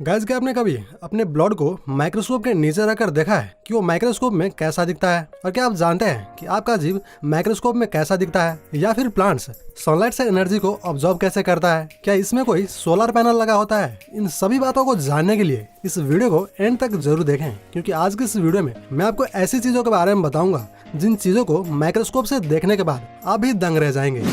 Guys, क्या आपने कभी अपने ब्लड को माइक्रोस्कोप के नीचे रखकर देखा है कि वो माइक्रोस्कोप में कैसा दिखता है? और क्या आप जानते हैं कि आपका जीव माइक्रोस्कोप में कैसा दिखता है? या फिर प्लांट्स सनलाइट से एनर्जी को ऑब्जॉर्व कैसे करता है? क्या इसमें कोई सोलर पैनल लगा होता है? इन सभी बातों को जानने के लिए इस वीडियो को एंड तक जरूर देखें, क्योंकि आज की इस वीडियो में मैं आपको ऐसी चीजों के बारे में बताऊंगा जिन चीजों को माइक्रोस्कोप से देखने के बाद आप भी दंग रह जाएंगे।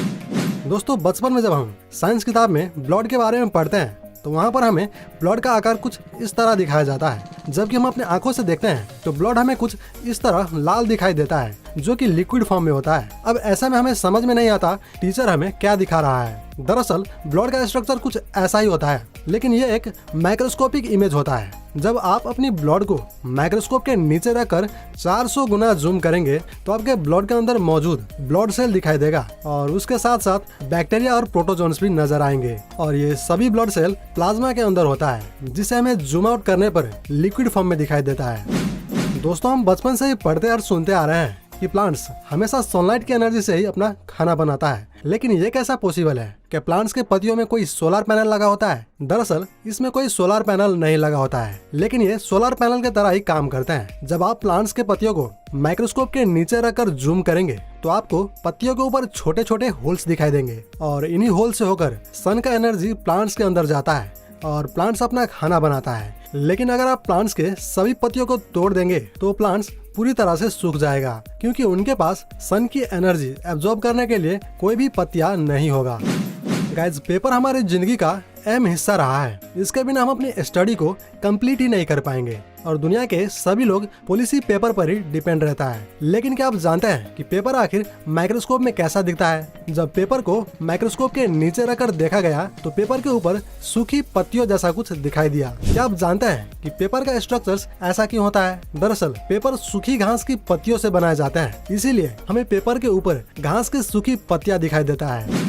दोस्तों, बचपन में जब हम साइंस किताब में ब्लड के बारे में पढ़ते हैं तो वहाँ पर हमें ब्लड का आकार कुछ इस तरह दिखाया जाता है, जबकि हम अपने आंखों से देखते हैं तो ब्लड हमें कुछ इस तरह लाल दिखाई देता है, जो कि लिक्विड फॉर्म में होता है। अब ऐसा में हमें समझ में नहीं आता टीचर हमें क्या दिखा रहा है। दरअसल ब्लड का स्ट्रक्चर कुछ ऐसा ही होता है, लेकिन ये एक माइक्रोस्कोपिक इमेज होता है। जब आप अपनी ब्लड को माइक्रोस्कोप के नीचे रखकर 400 गुना जूम करेंगे तो आपके ब्लड के अंदर मौजूद ब्लड सेल दिखाई देगा, और उसके साथ साथ बैक्टीरिया और प्रोटोजोन्स भी नजर आएंगे। और ये सभी ब्लड सेल प्लाज्मा के अंदर होता है, जिसे हमें जूम आउट करने पर लिक्विड फॉर्म में दिखाई देता है। दोस्तों, हम बचपन से ही पढ़ते और सुनते आ रहे हैं कि प्लांट्स हमेशा सनलाइट की एनर्जी से ही अपना खाना बनाता है, लेकिन ये कैसा पॉसिबल है? क्या प्लांट्स के पत्तियों में कोई सोलर पैनल लगा होता है? दरअसल इसमें कोई सोलर पैनल नहीं लगा होता है, लेकिन ये सोलर पैनल के तरह ही काम करते हैं। जब आप प्लांट्स के पत्तियों को माइक्रोस्कोप के नीचे रखकर जूम करेंगे तो आपको पत्तियों के ऊपर छोटे छोटे होल्स दिखाई देंगे, और इन्हीं होल से होकर सन का एनर्जी प्लांट्स के अंदर जाता है और प्लांट्स अपना खाना बनाता है। लेकिन अगर आप प्लांट्स के सभी पत्तियों को तोड़ देंगे तो प्लांट्स पूरी तरह से सूख जाएगा, क्योंकि उनके पास सन की एनर्जी एब्जॉर्ब करने के लिए कोई भी पत्तियां नहीं होगा। गाइस, पेपर हमारी जिंदगी का अहम हिस्सा रहा है। इसके बिना हम अपनी स्टडी को कंप्लीट ही नहीं कर पाएंगे, और दुनिया के सभी लोग पॉलिसी पेपर पर ही डिपेंड रहता है। लेकिन क्या आप जानते हैं कि पेपर आखिर माइक्रोस्कोप में कैसा दिखता है? जब पेपर को माइक्रोस्कोप के नीचे रखकर देखा गया तो पेपर के ऊपर सूखी पत्तियों जैसा कुछ दिखाई दिया। क्या आप जानते हैं कि पेपर का स्ट्रक्चर ऐसा क्यों होता है? दरअसल पेपर सूखी घास की पत्तियों से बनाए जाते हैं, इसीलिए हमें पेपर के ऊपर घास की सूखी पत्तियां दिखाई देता है।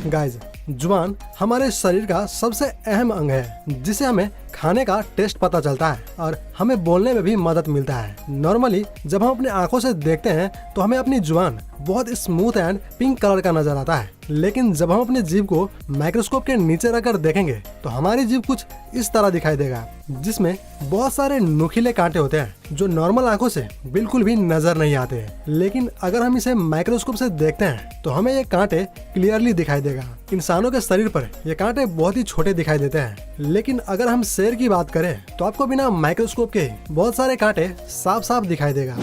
गाइस, जुबान हमारे शरीर का सबसे अहम अंग है, जिसे हमें खाने का टेस्ट पता चलता है और हमें बोलने में भी मदद मिलता है। नॉर्मली जब हम अपने आंखों से देखते हैं तो हमें अपनी जुबान बहुत स्मूथ एंड पिंक कलर का नजर आता है, लेकिन जब हम अपने जीभ को माइक्रोस्कोप के नीचे रखकर देखेंगे तो हमारी जीभ कुछ इस तरह दिखाई देगा, जिसमें बहुत सारे नुकीले कांटे होते हैं जो नॉर्मल आंखों से बिल्कुल भी नजर नहीं आते हैं। लेकिन अगर हम इसे माइक्रोस्कोप से देखते हैं तो हमें ये कांटे क्लियरली दिखाई देगा। इंसानों के शरीर पर ये कांटे बहुत ही छोटे दिखाई देते हैं, लेकिन अगर हम शेर की बात करें तो आपको बिना माइक्रोस्कोप के बहुत सारे कांटे साफ साफ दिखाई देगा।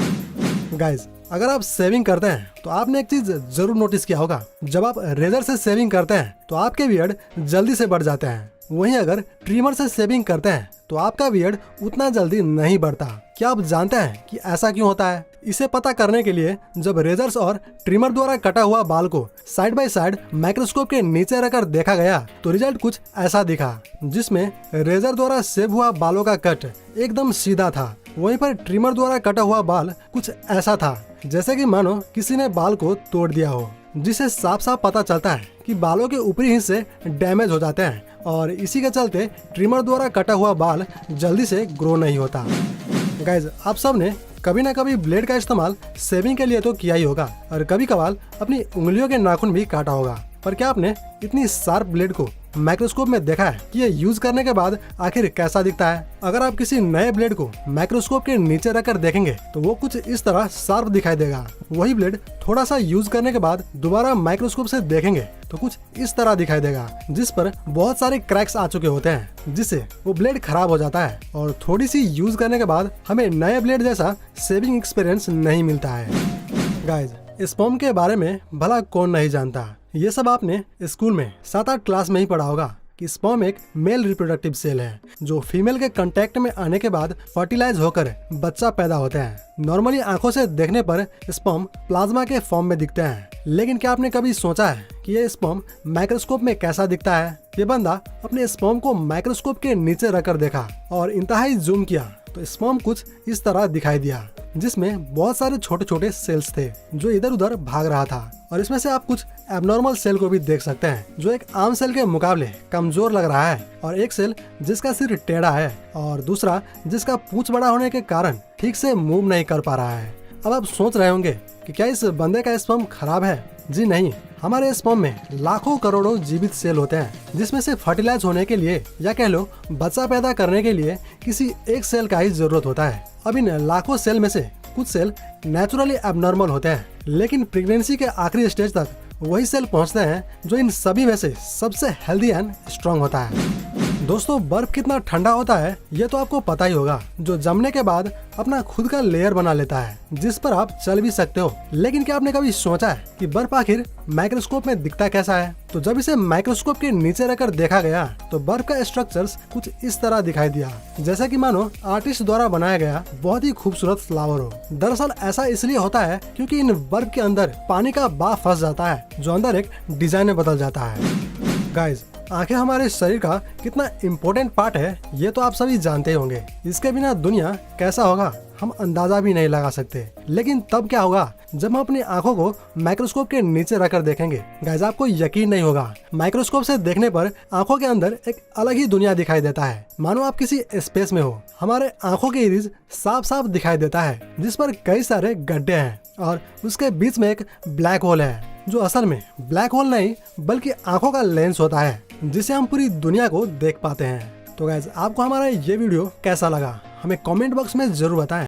गाइस, अगर आप शेविंग करते हैं तो आपने एक चीज जरूर नोटिस किया होगा, जब आप रेजर से शेविंग करते हैं तो आपके बियर्ड जल्दी से बढ़ जाते हैं। वहीं अगर ट्रिमर से शेविंग करते हैं तो आपका बियर्ड उतना जल्दी नहीं बढ़ता। क्या आप जानते हैं कि ऐसा क्यों होता है? इसे पता करने के लिए जब रेजर्स और ट्रिमर द्वारा कटा हुआ बाल को साइड बाय साइड माइक्रोस्कोप के नीचे रखकर देखा गया तो रिजल्ट कुछ ऐसा दिखा, जिसमें रेजर द्वारा सेव हुआ बालों का कट एकदम सीधा था, वहीं पर ट्रिमर द्वारा कटा हुआ बाल कुछ ऐसा था जैसे कि मानो किसी ने बाल को तोड़ दिया हो, जिसे साफ साफ पता चलता है कि बालों के ऊपरी हिस्से डैमेज हो जाते हैं, और इसी के चलते ट्रिमर द्वारा कटा हुआ बाल जल्दी से ग्रो नहीं होता। गाइज, आप सब ने कभी ना कभी ब्लेड का इस्तेमाल शेविंग के लिए तो किया ही होगा, और कभी कभार अपनी उंगलियों के नाखून भी काटा होगा। पर क्या आपने इतनी शार्प ब्लेड को माइक्रोस्कोप में देखा है कि ये यूज करने के बाद आखिर कैसा दिखता है? अगर आप किसी नए ब्लेड को माइक्रोस्कोप के नीचे रखकर देखेंगे तो वो कुछ इस तरह शार्प दिखाई देगा। वही ब्लेड थोड़ा सा यूज करने के बाद दोबारा माइक्रोस्कोप से देखेंगे तो कुछ इस तरह दिखाई देगा, जिस पर बहुत सारे क्रैक्स आ चुके होते हैं, जिससे वो ब्लेड खराब हो जाता है, और थोड़ी सी यूज करने के बाद हमें नए ब्लेड जैसा शेविंग एक्सपीरियंस नहीं मिलता है। गाइज, स्पर्म के बारे में भला कौन नहीं जानता? ये सब आपने स्कूल में 7-8 क्लास में ही पढ़ा होगा कि स्पर्म एक मेल रिप्रोडक्टिव सेल है, जो फीमेल के कांटेक्ट में आने के बाद फर्टिलाइज होकर बच्चा पैदा होते हैं। नॉर्मली आंखों से देखने पर स्पर्म प्लाज्मा के फॉर्म में दिखते हैं, लेकिन क्या आपने कभी सोचा है कि ये स्पर्म माइक्रोस्कोप में कैसा दिखता है? ये बंदा अपने स्पर्म को माइक्रोस्कोप के नीचे रखकर देखा और इंतहाई जूम किया तो स्पर्म कुछ इस तरह दिखाई दिया, जिसमें बहुत सारे छोटे छोटे सेल्स थे जो इधर उधर भाग रहा था। और इसमें से आप कुछ एबनॉर्मल सेल को भी देख सकते हैं, जो एक आम सेल के मुकाबले कमजोर लग रहा है, और एक सेल जिसका सिर टेढ़ा है, और दूसरा जिसका पूंछ बड़ा होने के कारण ठीक से मूव नहीं कर पा रहा है। अब आप सोच रहे होंगे कि क्या इस बंदे का स्पर्म खराब है? जी नहीं, हमारे स्पर्म में लाखों करोड़ों जीवित सेल होते हैं, जिसमें से फर्टिलाइज होने के लिए या कह लो बच्चा पैदा करने के लिए किसी एक सेल का ही जरूरत होता है। अब इन लाखों सेल में से कुछ सेल नेचुरली एबनॉर्मल होते हैं, लेकिन प्रेगनेंसी के आखिरी स्टेज तक वही सेल पहुंचते हैं जो इन सभी में से सबसे हेल्दी एंड स्ट्रांग होता है। दोस्तों, बर्फ कितना ठंडा होता है ये तो आपको पता ही होगा, जो जमने के बाद अपना खुद का लेयर बना लेता है जिस पर आप चल भी सकते हो। लेकिन क्या आपने कभी सोचा है कि बर्फ आखिर माइक्रोस्कोप में दिखता कैसा है? तो जब इसे माइक्रोस्कोप के नीचे रखकर देखा गया तो बर्फ का स्ट्रक्चर्स कुछ इस तरह दिखाई दिया, जैसा कि मानो आर्टिस्ट द्वारा बनाया गया बहुत ही खूबसूरत फ्लावर हो। दरअसल ऐसा इसलिए होता है क्योंकि इन बर्फ के अंदर पानी का बाफ फंस जाता है, जो अंदर एक डिजाइन में बदल जाता है। गाइज, आंखें हमारे शरीर का कितना इम्पोर्टेंट पार्ट है ये तो आप सभी जानते होंगे। इसके बिना दुनिया कैसा होगा हम अंदाजा भी नहीं लगा सकते। लेकिन तब क्या होगा जब हम अपनी आंखों को माइक्रोस्कोप के नीचे रखकर देखेंगे? गाइस, आपको यकीन नहीं होगा, माइक्रोस्कोप से देखने पर आंखों के अंदर एक अलग ही दुनिया दिखाई देता है, मानो आप किसी स्पेस में हो। हमारे आंखों के इरिज साफ साफ दिखाई देता है, जिस पर कई सारे गड्ढे हैं और उसके बीच में एक ब्लैक होल है, जो असल में ब्लैक होल नहीं बल्कि आंखों का लेंस होता है, जिसे हम पूरी दुनिया को देख पाते हैं। तो गाइस, आपको हमारा ये वीडियो कैसा लगा हमें कमेंट बॉक्स में जरूर बताएं।